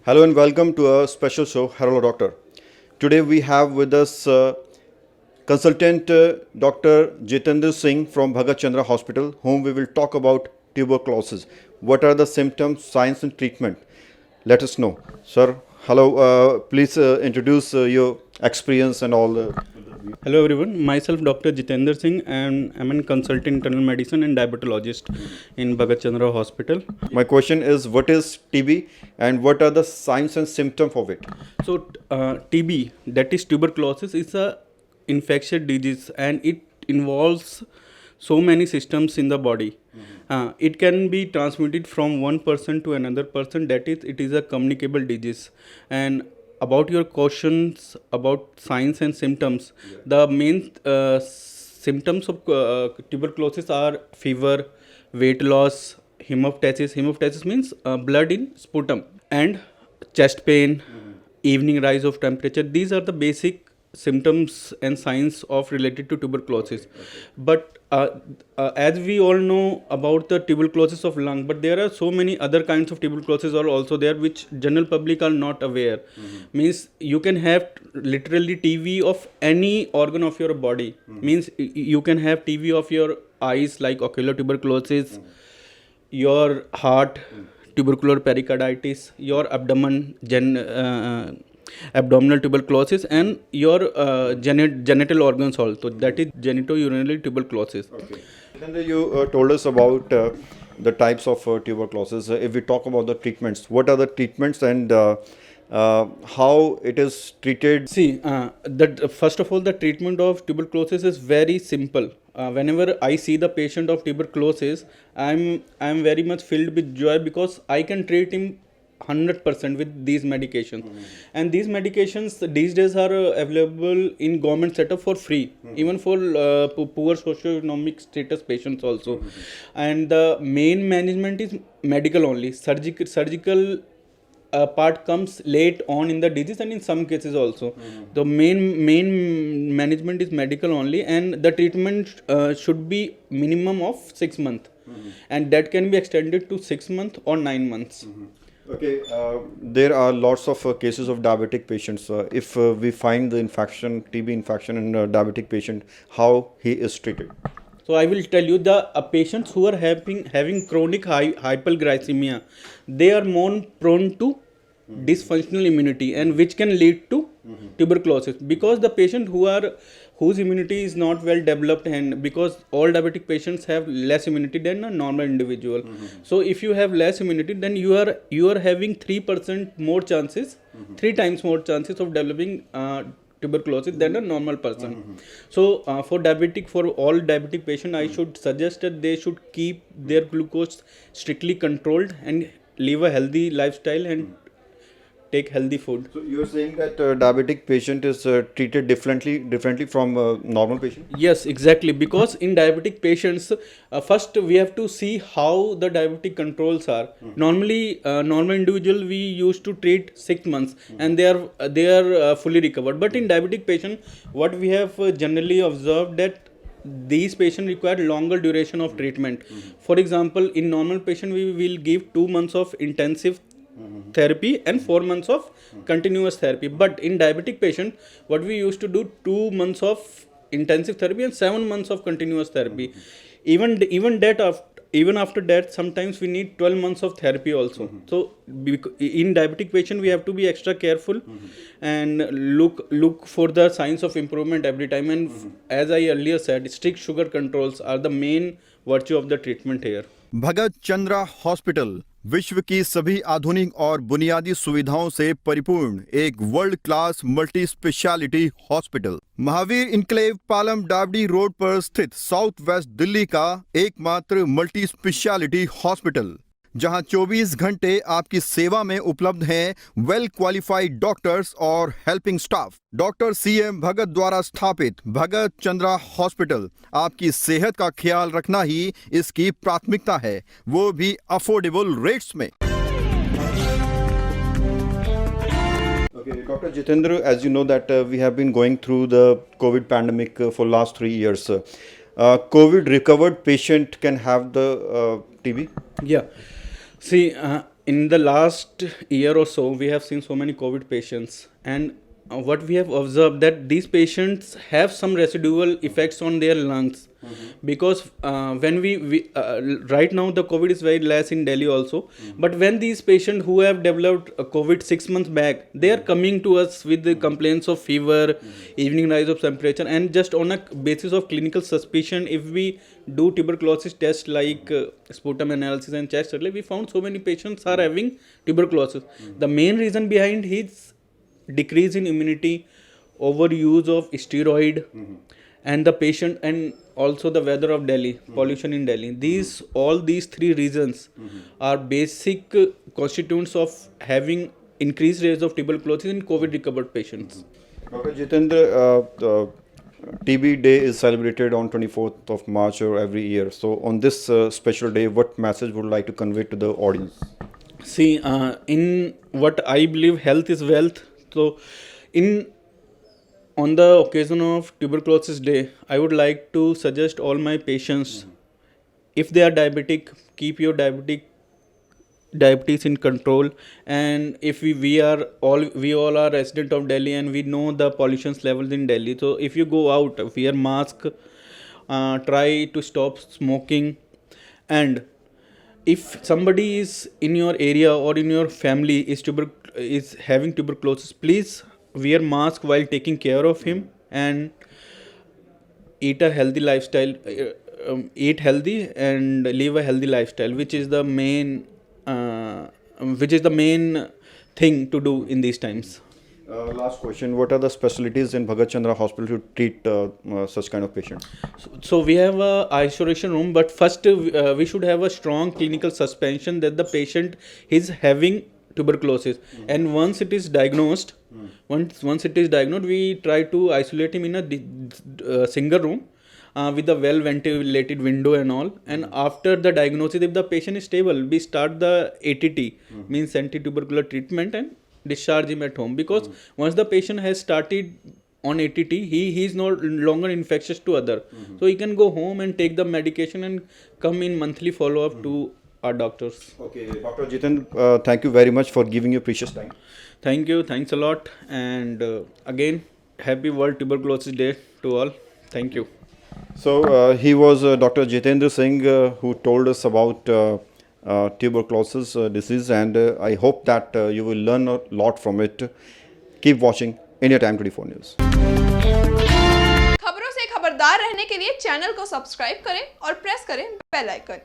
Hello and welcome to a special show, Hello Doctor. Today we have with us consultant Dr. Jitender Singh from Bhagat Chandra Hospital, whom we will talk about tuberculosis. What are the symptoms, signs and treatment? Let us know. Sir, hello. Please introduce your experience and all. Hello everyone, myself Dr. Jitender Singh and I'm a consultant internal medicine and diabetologist in Bhagat Chandra Hospital. My question is, what is TB and what are the signs and symptoms of it? So TB, that is tuberculosis, is a infectious disease and it involves so many systems in the body. It can be transmitted from one person to another person, that is, it is a communicable disease. And about your questions about signs and symptoms, the main symptoms of tuberculosis are fever, weight loss, hemoptysis. Hemoptysis means blood in sputum, and chest pain, evening rise of temperature. These are the basic symptoms and signs of related to tuberculosis. But as we all know about the tuberculosis of lung, but there are so many other kinds of tuberculosis are also there which general public are not aware. Means you can have literally TB of any organ of your body. Means you can have TB of your eyes like ocular tuberculosis, your heart, tubercular pericarditis, your abdominal tuberculosis, and your genital organs also, that is genitourinary tuberculosis. Okay. Then you told us about the types of tuberculosis. If we talk about the treatments, what are the treatments and how it is treated? See, that first of all, the treatment of tuberculosis is very simple. Whenever I see the patient of tuberculosis, I'm very much filled with joy because I can treat him 100% with these medications. And these medications these days are available in government setup for free, even for poor socioeconomic status patients also. And the main management is medical only. Surgical part comes late on in the disease, and in some cases also the main management is medical only, and the treatment should be minimum of 6 months, and that can be extended to 6 months or 9 months. Okay, there are lots of cases of diabetic patients. If we find the infection, TB infection in a diabetic patient, how he is treated? So I will tell you, the patients who are having chronic hyperglycemia, they are more prone to dysfunctional immunity, and which can lead to tuberculosis, because the patient whose immunity is not well developed, and because all diabetic patients have less immunity than a normal individual. So if you have less immunity, then you are having 3% more chances, 3 times more chances of developing tuberculosis than a normal person. So for all diabetic patients, I should suggest that they should keep their glucose strictly controlled and live a healthy lifestyle and take healthy food. So you are saying that diabetic patient is treated differently from normal patient? Yes, exactly. Because in diabetic patients, first we have to see how the diabetic controls are. Normally, normal individual we used to treat 6 months, and they are fully recovered. But in diabetic patient, what we have generally observed that these patients require longer duration of treatment. For example, in normal patient we will give 2 months of intensive therapy and 4 months of continuous therapy. But in diabetic patient, what we used to do, 2 months of intensive therapy and 7 months of continuous therapy. Even after that, sometimes we need 12 months of therapy also. So in diabetic patient, we have to be extra careful and look for the signs of improvement every time. And as I earlier said, strict sugar controls are the main virtue of the treatment here. Bhagat Chandra hospital विश्व की सभी आधुनिक और बुनियादी सुविधाओं से परिपूर्ण एक world class multi speciality hospital, Mahavir enclave, Palam डावडी रोड पर स्थित साउथ वेस्ट दिल्ली का एकमात्र मल्टी स्पेशलिटी हॉस्पिटल, जहां 24 घंटे आपकी सेवा में उपलब्ध हैं वेल क्वालिफाइड डॉक्टर्स और हेल्पिंग स्टाफ। डॉक्टर CM भगत द्वारा स्थापित भगत चंद्रा हॉस्पिटल आपकी सेहत का ख्याल रखना ही इसकी प्राथमिकता है, वो भी अफोर्डेबल रेट्स में। Okay, Dr. Jitender, as you know that we have been going through the COVID pandemic for last 3 years. COVID recovered patient can have the TB? Yeah. See, in the last year or so, we have seen so many COVID patients, and what we have observed that these patients have some residual effects on their lungs, because when we right now the COVID is very less in Delhi also, but when these patients who have developed COVID 6 months back, they are coming to us with the complaints of fever, evening rise of temperature, and just on a basis of clinical suspicion, if we do tuberculosis tests like sputum analysis and chest study, we found so many patients are having tuberculosis. The main reason behind his decrease in immunity, overuse of steroid, and the patient, and also the weather of Delhi, pollution in Delhi. All these three reasons are basic constituents of having increased rates of tuberculosis in COVID recovered patients. Dr. Jitender, TB Day is celebrated on 24th of March or every year. So on this special day, what message would you like to convey to the audience? See, in what I believe, health is wealth. So, on the occasion of Tuberculosis Day, I would like to suggest all my patients, if they are diabetic, keep your diabetes in control. And if we all are resident of Delhi, and we know the pollution levels in Delhi. So if you go out, wear mask, try to stop smoking, and if somebody is in your area or in your family is having tuberculosis, please wear mask while taking care of him, and eat a healthy lifestyle. Eat healthy and live a healthy lifestyle, which is the main thing to do in these times. Last question: what are the specialties in Bhagat Chandra Hospital to treat such kind of patients? So we have a isolation room, but first we should have a strong clinical suspension that the patient is having tuberculosis, and once it is diagnosed, we try to isolate him in a single room with a well ventilated window and all. And after the diagnosis, if the patient is stable, we start the ATT, means anti-tubercular treatment, and discharge him at home, because once the patient has started on ATT, he is no longer infectious to other, so he can go home and take the medication and come in monthly follow up to our doctors. Okay, Dr. Jitendra, thank you very much for giving your precious time. Thank you, thanks a lot, and again, happy World Tuberculosis Day to all. Thank you. So he was Dr. Jitender Singh, who told us about tuberculosis disease, and I hope that you will learn a lot from it. Keep watching India Time 24 News. खबरों से खबरदार रहने के लिए channel को subscribe करें और press करें बेल आइकन।